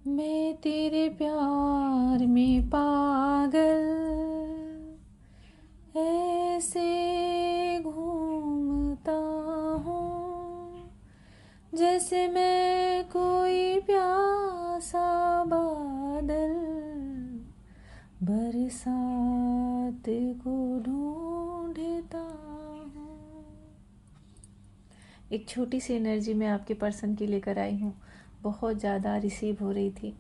मैं तेरे प्यार में पागल ऐसे घूमता हूँ, जैसे मैं कोई प्यासा बादल बरसात को ढूंढता हूँ। एक छोटी सी एनर्जी मैं आपके पर्सन की लेकर आई हूँ। बहुत ज़्यादा रिसीव हो रही थी।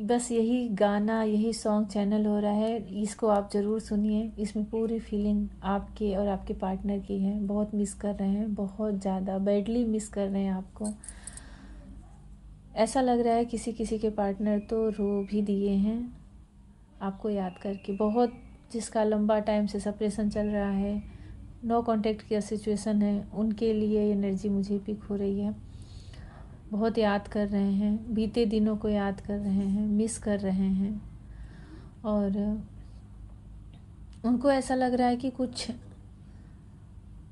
बस यही गाना, यही सॉन्ग चैनल हो रहा है। इसको आप ज़रूर सुनिए। इसमें पूरी फीलिंग आपके और आपके पार्टनर की है। बहुत मिस कर रहे हैं, बहुत ज़्यादा बैडली मिस कर रहे हैं आपको। ऐसा लग रहा है किसी किसी के पार्टनर तो रो भी दिए हैं आपको याद करके। बहुत, जिसका लंबा टाइम से सेपरेशन चल रहा है, नो कांटेक्ट की सिचुएशन है, उनके लिए एनर्जी मुझे पिक हो रही है। बहुत याद कर रहे हैं, बीते दिनों को याद कर रहे हैं, मिस कर रहे हैं। और उनको ऐसा लग रहा है कि कुछ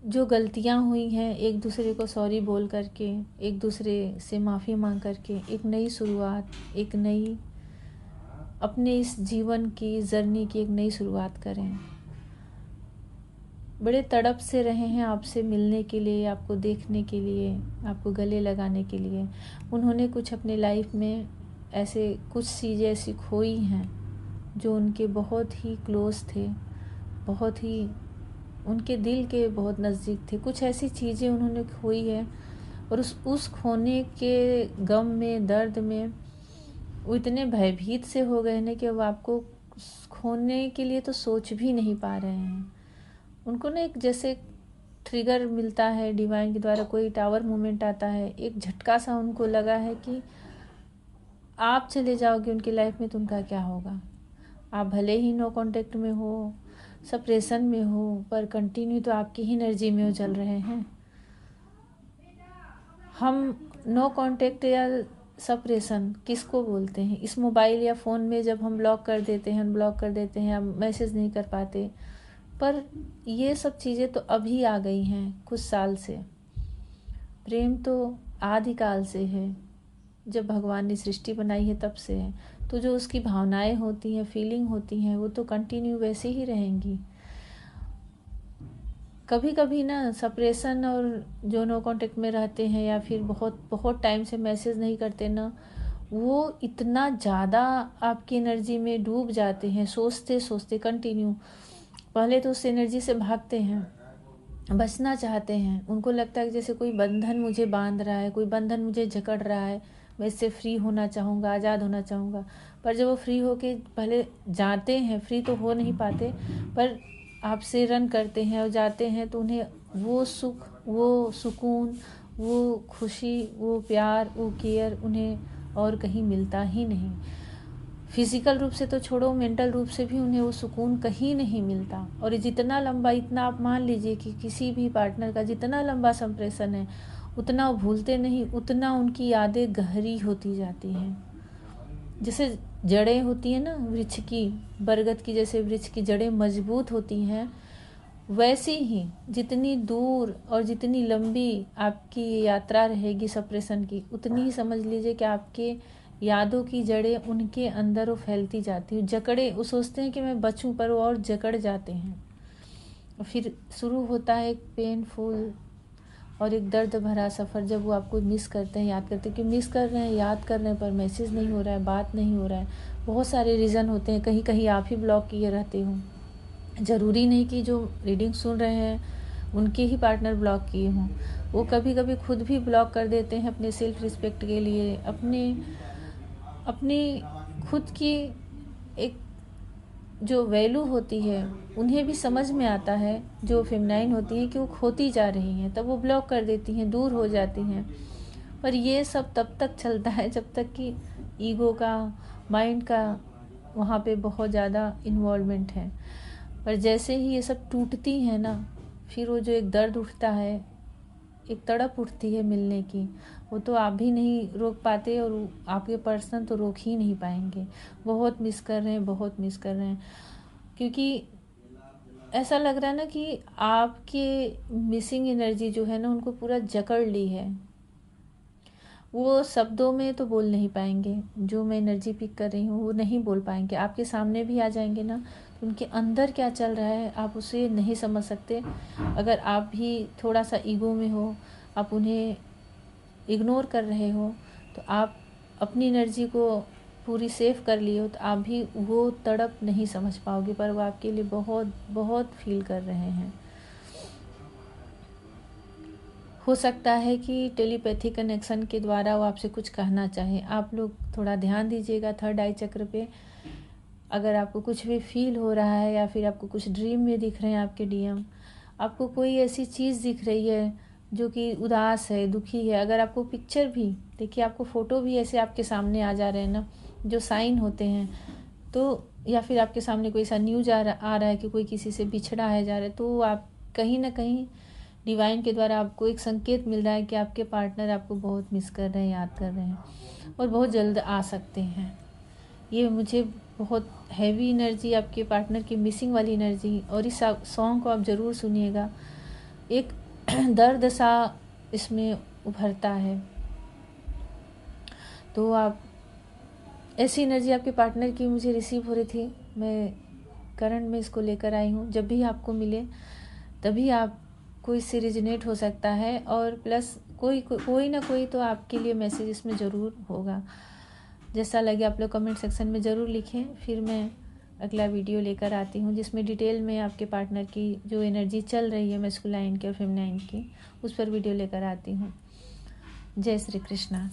जो गलतियां हुई हैं, एक दूसरे को सॉरी बोल करके, एक दूसरे से माफ़ी मांग करके एक नई शुरुआत, एक नई अपने इस जीवन की जर्नी की एक नई शुरुआत करें। बड़े तड़प से रहे हैं आपसे मिलने के लिए, आपको देखने के लिए, आपको गले लगाने के लिए। उन्होंने कुछ अपने लाइफ में ऐसे कुछ चीज़ें ऐसी खोई हैं जो उनके बहुत ही क्लोज थे, बहुत ही उनके दिल के बहुत नज़दीक थे। कुछ ऐसी चीज़ें उन्होंने खोई है और उस खोने के गम में, दर्द में वो इतने भयभीत से हो गए हैं कि अब आपको खोने के लिए तो सोच भी नहीं पा रहे हैं। उनको ना एक जैसे ट्रिगर मिलता है डिवाइन के द्वारा, कोई टावर मूवमेंट आता है, एक झटका सा उनको लगा है कि आप चले जाओगे उनकी लाइफ में तो उनका क्या होगा। आप भले ही नो कांटेक्ट में हो, सेपरेशन में हो, पर कंटिन्यू तो आपकी ही एनर्जी में वो चल रहे हैं। हम नो कांटेक्ट या सेपरेशन किसको बोलते हैं? इस मोबाइल या फ़ोन में जब हम ब्लॉक कर देते हैं, अनब्लॉक कर देते हैं, हम मैसेज नहीं कर पाते। पर ये सब चीज़ें तो अभी आ गई हैं कुछ साल से। प्रेम तो आदिकाल से है, जब भगवान ने सृष्टि बनाई है तब से है। तो जो उसकी भावनाएं होती हैं, फीलिंग होती हैं, वो तो कंटिन्यू वैसे ही रहेंगी। कभी कभी ना सेपरेशन और जो नो कांटेक्ट में रहते हैं या फिर बहुत बहुत टाइम से मैसेज नहीं करते ना, वो इतना ज़्यादा आपकी एनर्जी में डूब जाते हैं, सोचते सोचते कंटिन्यू। पहले तो उस एनर्जी से भागते हैं, बचना चाहते हैं। उनको लगता है कि जैसे कोई बंधन मुझे बांध रहा है, कोई बंधन मुझे जकड़ रहा है, मैं इससे फ्री होना चाहूँगा, आज़ाद होना चाहूँगा। पर जब वो फ्री होके पहले जाते हैं, फ्री तो हो नहीं पाते, पर आपसे रन करते हैं और जाते हैं, तो उन्हें वो सुख, वो सुकून, वो खुशी, वो प्यार, वो केयर उन्हें और कहीं मिलता ही नहीं। फिजिकल रूप से तो छोड़ो, मेंटल रूप से भी उन्हें वो सुकून कहीं नहीं मिलता। और जितना लंबा, इतना आप मान लीजिए कि किसी भी पार्टनर का जितना लंबा संप्रेषण है, उतना वो भूलते नहीं, उतना उनकी यादें गहरी होती जाती हैं। जैसे जड़ें होती हैं ना वृक्ष की, बरगद की जैसे वृक्ष की जड़ें मजबूत होती हैं, वैसी ही जितनी दूर और जितनी लंबी आपकी यात्रा रहेगी सेपरेशन की, उतनी ही समझ लीजिए कि आपके यादों की जड़ें उनके अंदर वो फैलती जाती हैं। जकड़े, वो सोचते हैं कि मैं बचूं, पर वो और जकड़ जाते हैं। और फिर शुरू होता है एक पेनफुल और एक दर्द भरा सफ़र, जब वो आपको मिस करते हैं, याद करते हैं। कि मिस कर रहे हैं, याद कर रहे हैं, पर मैसेज नहीं हो रहा है, बात नहीं हो रहा है। बहुत सारे रीज़न होते हैं, कहीं कहीं आप ही ब्लॉक किए रहते हो। ज़रूरी नहीं कि जो रीडिंग सुन रहे हैं उनके ही पार्टनर ब्लॉक किए हों। वो कभी कभी खुद भी ब्लॉक कर देते हैं अपने सेल्फ रिस्पेक्ट के लिए, अपने अपनी खुद की एक जो वैल्यू होती है उन्हें भी समझ में आता है, जो फेमिनाइन होती हैं, कि वो खोती जा रही हैं, तब वो ब्लॉक कर देती हैं, दूर हो जाती हैं। पर ये सब तब तक चलता है जब तक कि ईगो का, माइंड का वहाँ पे बहुत ज़्यादा इन्वॉल्वमेंट है। पर जैसे ही ये सब टूटती है ना, फिर वो जो एक दर्द उठता है, एक तड़प उठती है मिलने की, वो तो आप भी नहीं रोक पाते और आपके पर्सन तो रोक ही नहीं पाएंगे। बहुत मिस कर रहे हैं, बहुत मिस कर रहे हैं। क्योंकि ऐसा लग रहा है ना कि आपके मिसिंग एनर्जी जो है ना, उनको पूरा जकड़ ली है। वो शब्दों में तो बोल नहीं पाएंगे, जो मैं एनर्जी पिक कर रही हूँ वो नहीं बोल पाएंगे। आपके सामने भी आ जाएंगे ना, तो उनके अंदर क्या चल रहा है आप उसे नहीं समझ सकते। अगर आप भी थोड़ा सा ईगो में हो, आप उन्हें इग्नोर कर रहे हो, तो आप अपनी एनर्जी को पूरी सेव कर लिए हो, तो आप भी वो तड़प नहीं समझ पाओगे, पर वो आपके लिए बहुत बहुत फील कर रहे हैं। हो सकता है कि टेलीपैथी कनेक्शन के द्वारा वो आपसे कुछ कहना चाहें। आप लोग थोड़ा ध्यान दीजिएगा थर्ड आई चक्र पे। अगर आपको कुछ भी फील हो रहा है या फिर आपको कुछ ड्रीम में दिख रहे हैं आपके डीएम, आपको कोई ऐसी चीज़ दिख रही है जो कि उदास है, दुखी है, अगर आपको पिक्चर भी देखिए, आपको फ़ोटो भी ऐसे आपके सामने आ जा रहे हैं ना, जो साइन होते हैं, तो या फिर आपके सामने कोई सा न्यूज आ रहा है कि कोई किसी से बिछड़ा है जा रहा है, तो आप कहीं ना कहीं डिवाइन के द्वारा आपको एक संकेत मिल रहा है कि आपके पार्टनर आपको बहुत मिस कर रहे हैं, याद कर रहे हैं और बहुत जल्द आ सकते हैं। ये मुझे बहुत हैवी एनर्जी, आपके पार्टनर की मिसिंग वाली एनर्जी। और इस सॉन्ग को आप ज़रूर सुनिएगा, एक दर्द सा इसमें उभरता है। तो आप ऐसी एनर्जी आपके पार्टनर की मुझे रिसीव हो रही थी, मैं करंट में इसको लेकर आई हूँ। जब भी आपको मिले तभी आप कोई से रिजनेट हो सकता है, और प्लस कोई ना कोई तो आपके लिए मैसेज इसमें ज़रूर होगा। जैसा लगे आप लोग कमेंट सेक्शन में ज़रूर लिखें, फिर मैं अगला वीडियो लेकर आती हूँ जिसमें डिटेल में आपके पार्टनर की जो एनर्जी चल रही है मैस्कुलाइन की और फेमिनाइन की, उस पर वीडियो लेकर आती हूँ। जय श्री कृष्णा।